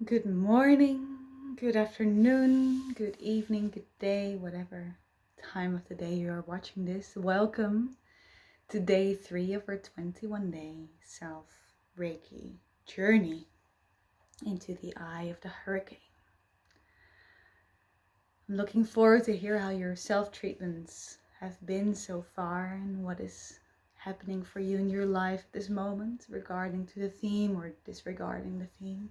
Good morning, good afternoon, good evening, good day, whatever time of the day you are watching this. Welcome to day 3 of our 21-day self Reiki journey into the eye of the hurricane. I'm looking forward to hear how your self-treatments have been so far and what is happening for you in your life at this moment regarding to the theme or disregarding the theme.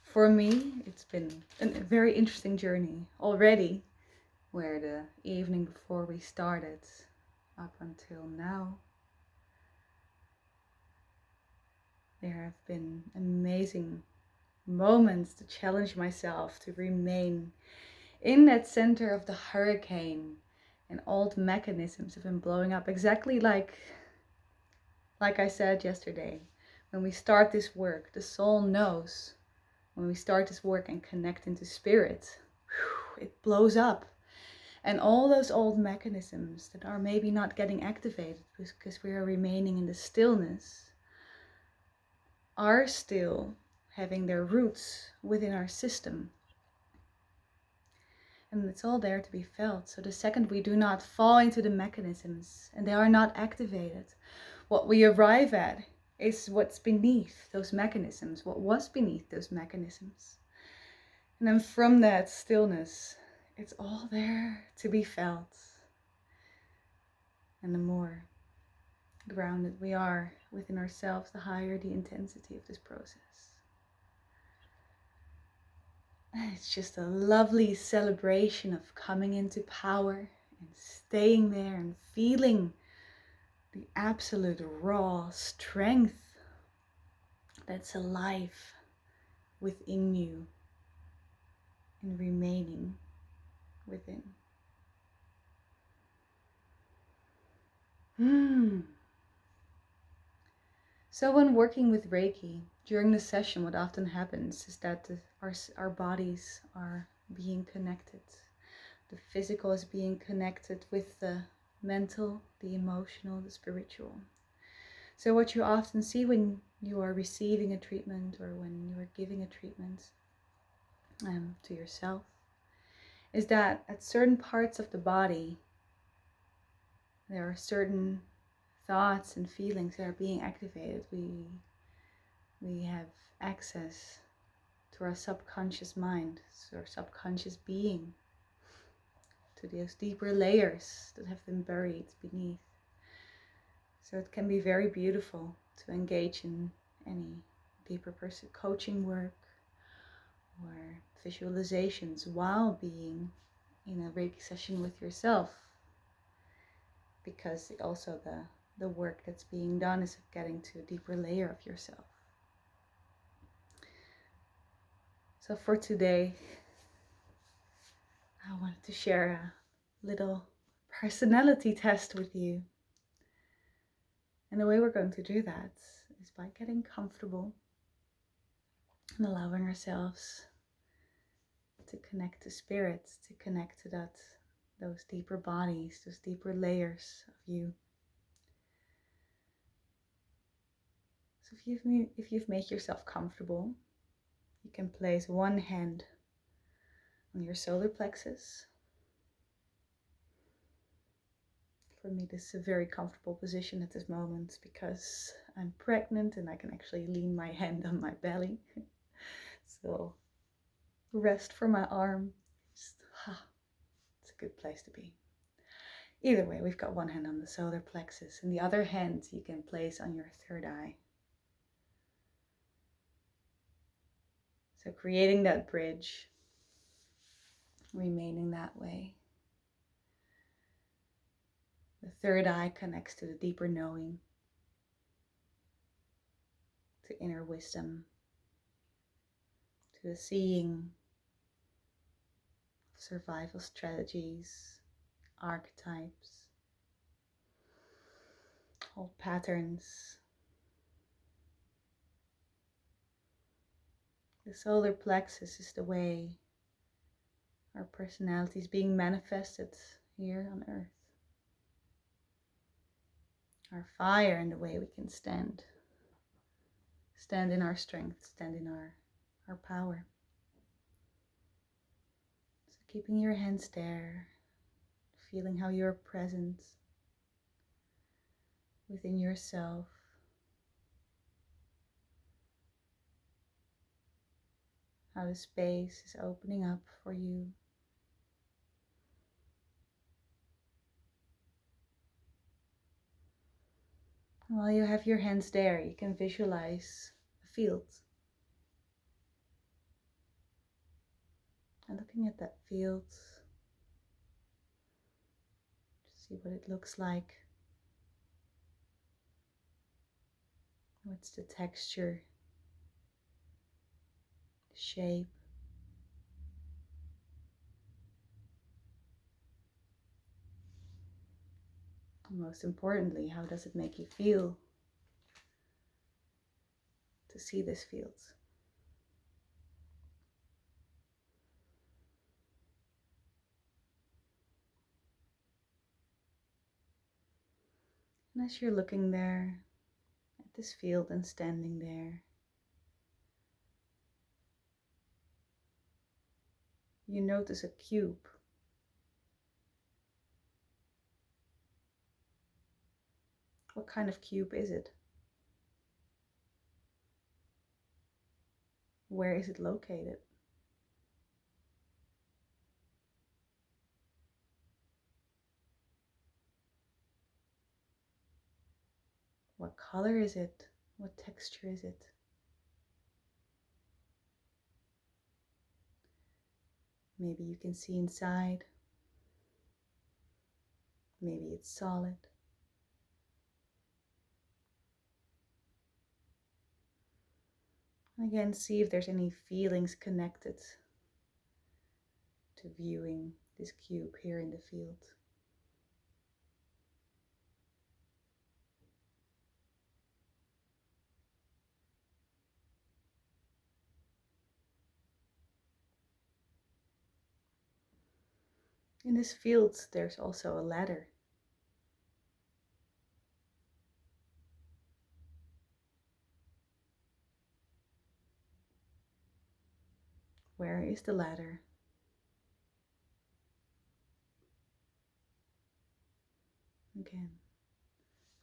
For me, it's been a very interesting journey already, where the evening before we started up until now, there have been amazing moments to challenge myself to remain in that center of the hurricane, and old mechanisms have been blowing up exactly like I said yesterday. When we start this work, the soul knows. When we start this work and connect into spirit, it blows up. And all those old mechanisms that are maybe not getting activated because we are remaining in the stillness are still having their roots within our system. And it's all there to be felt. So the second we do not fall into the mechanisms and they are not activated, what we arrive at is what's beneath those mechanisms, what was beneath those mechanisms. And then from that stillness, it's all there to be felt. And the more grounded we are within ourselves, the higher the intensity of this process. And it's just a lovely celebration of coming into power and staying there and feeling the absolute raw strength that's alive within you and remaining within. So when working with Reiki, during the session, what often happens is that our bodies are being connected. The physical is being connected with the mental, the emotional, the spiritual. So what you often see when you are receiving a treatment or when you are giving a treatment to yourself is that at certain parts of the body, there are certain thoughts and feelings that are being activated. We have access to our subconscious mind, to our subconscious being, to those deeper layers that have been buried beneath. So it can be very beautiful to engage in any deeper coaching work or visualizations while being in a Reiki session with yourself, because also the work that's being done is getting to a deeper layer of yourself. So for today, I wanted to share a little personality test with you. And the way we're going to do that is by getting comfortable and allowing ourselves to connect to spirit, to connect to those deeper bodies, those deeper layers of you. So if you've made yourself comfortable, you can place one hand on your solar plexus. For me, this is a very comfortable position at this moment because I'm pregnant and I can actually lean my hand on my belly. So rest for my arm. It's a good place to be. Either way, we've got one hand on the solar plexus and the other hand you can place on your third eye. So creating that bridge, remaining that way. The third eye connects to the deeper knowing, to inner wisdom, to the seeing of survival strategies, archetypes, old patterns. The solar plexus is the way our personality is being manifested here on Earth. Our fire and the way we can stand stand in our strength, stand in our power. So keeping your hands there, feeling how you're present within yourself. How the space is opening up for you. And while you have your hands there, you can visualize a field. And looking at that field, just see what it looks like. What's the texture, the shape. And most importantly, how does it make you feel to see this field? And as you're looking there at this field and standing there, you notice a cube. What kind of cube is it? Where is it located? What color is it? What texture is it? Maybe you can see inside. Maybe it's solid. And again, see if there's any feelings connected to viewing this cube here in the field. In this field, there's also a ladder. Where is the ladder? Again,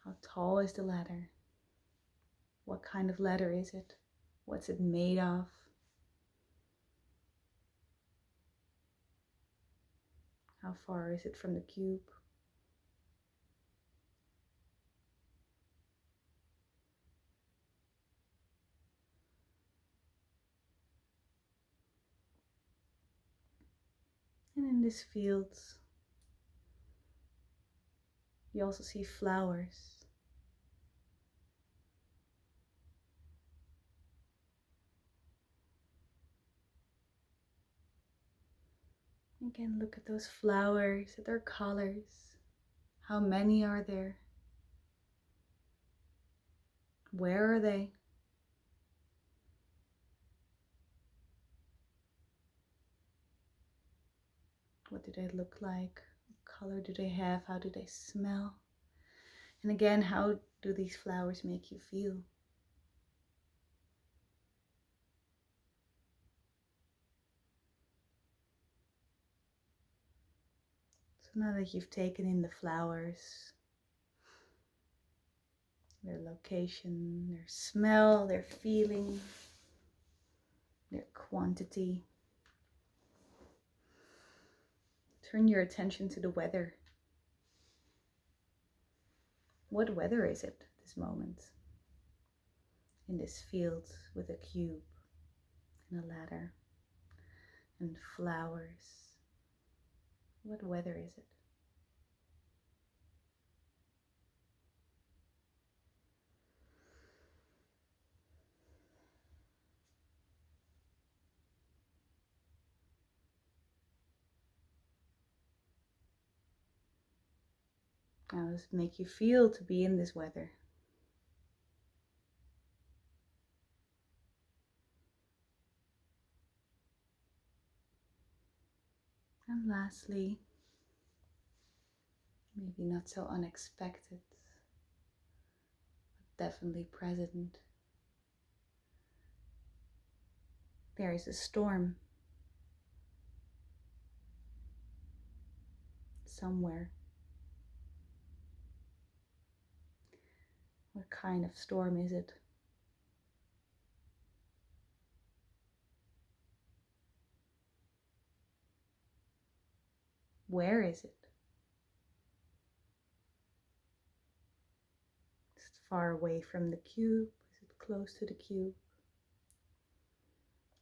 how tall is the ladder? What kind of ladder is it? What's it made of? How far is it from the cube? And in this field, you also see flowers. Again, look at those flowers, at their colors. How many are there? Where are they? What do they look like? What color do they have? How do they smell? And again, how do these flowers make you feel? So now that you've taken in the flowers, their location, their smell, their feeling, their quantity, turn your attention to the weather. What weather is it this moment? In this field with a cube and a ladder and flowers. What weather is it? How does it make you feel to be in this weather? And lastly, maybe not so unexpected, but definitely present. there is a storm somewhere. What kind of storm is it? Where is it? Is it far away from the cube? Is it close to the cube?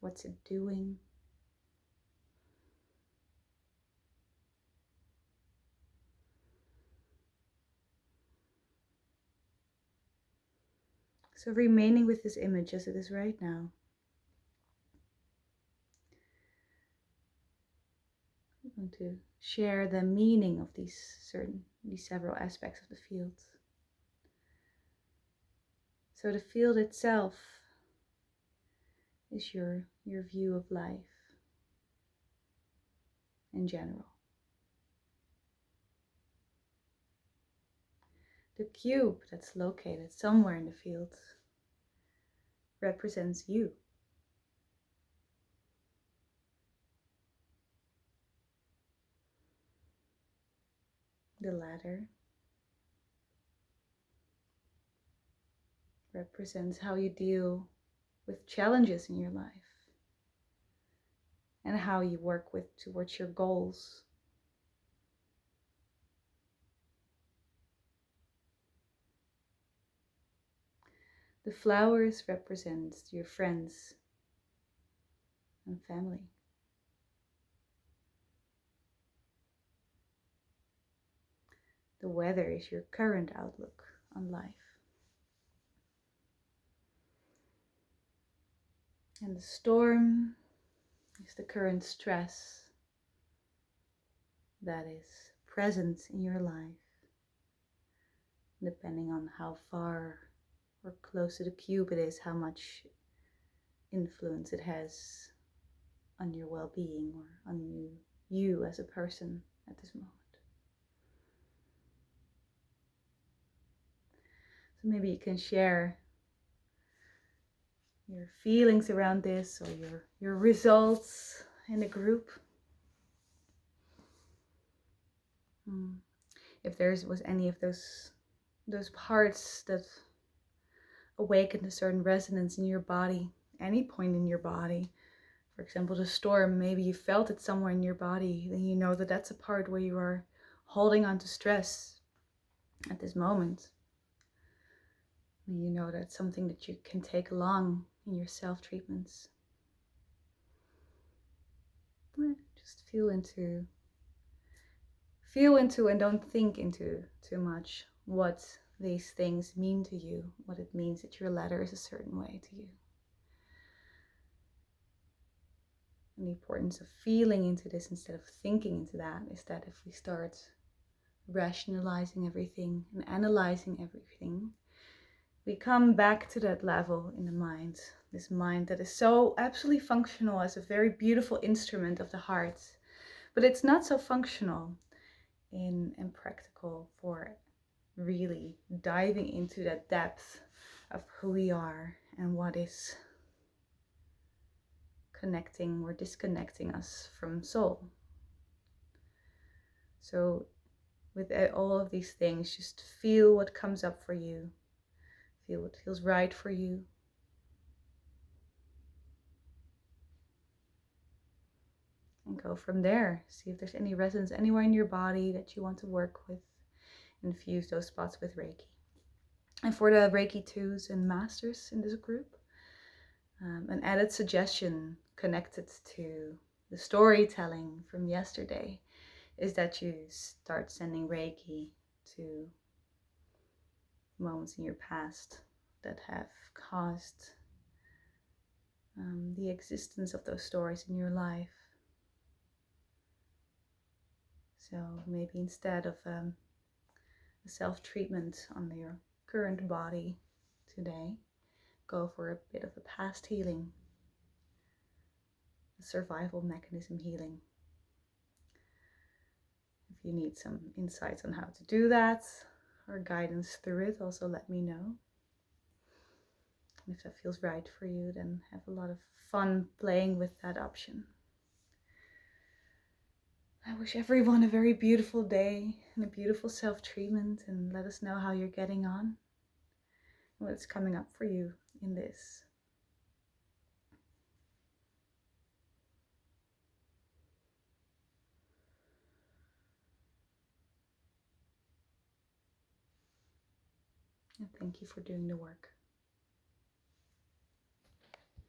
What's it doing? So remaining with this image as it is right now. I'm going to share the meaning of these several aspects of the field. So the field itself is your view of life in general. The cube that's located somewhere in the field represents you. The ladder represents how you deal with challenges in your life and how you work towards your goals. The flowers represent your friends and family. The weather is your current outlook on life. And the storm is the current stress that is present in your life, depending on how far or close to the cube it is, how much influence it has on your well-being or on you as a person at this moment. So maybe you can share your feelings around this or your results in the group. If there was any of those parts that awakened a certain resonance in your body, any point in your body. For example, the storm, maybe you felt it somewhere in your body, then you know that that's a part where you are holding on to stress at this moment. And you know that's something that you can take along in your self-treatments. Just feel into and don't think into too much what these things mean to you, what it means that your ladder is a certain way to you. And the importance of feeling into this instead of thinking into that is that if we start rationalizing everything and analyzing everything, we come back to that level in the mind, this mind that is so absolutely functional as a very beautiful instrument of the heart, but it's not so functional and practical for really diving into that depth of who we are and what is connecting or disconnecting us from soul. So with all of these things, just feel what comes up for you. Feel what feels right for you. And go from there. See if there's any resonance anywhere in your body that you want to work with. Infuse those spots with Reiki. And for the Reiki 2s and Masters in this group, an added suggestion connected to the storytelling from yesterday is that you start sending Reiki to moments in your past that have caused the existence of those stories in your life. So maybe instead of a self-treatment on your current body today, go for a bit of a past healing, a survival mechanism healing. If you need some insights on how to do that or guidance through it, also let me know. And if that feels right for you, then have a lot of fun playing with that option. I wish everyone a very beautiful day and a beautiful self-treatment, and let us know how you're getting on and what's coming up for you in this. And thank you for doing the work.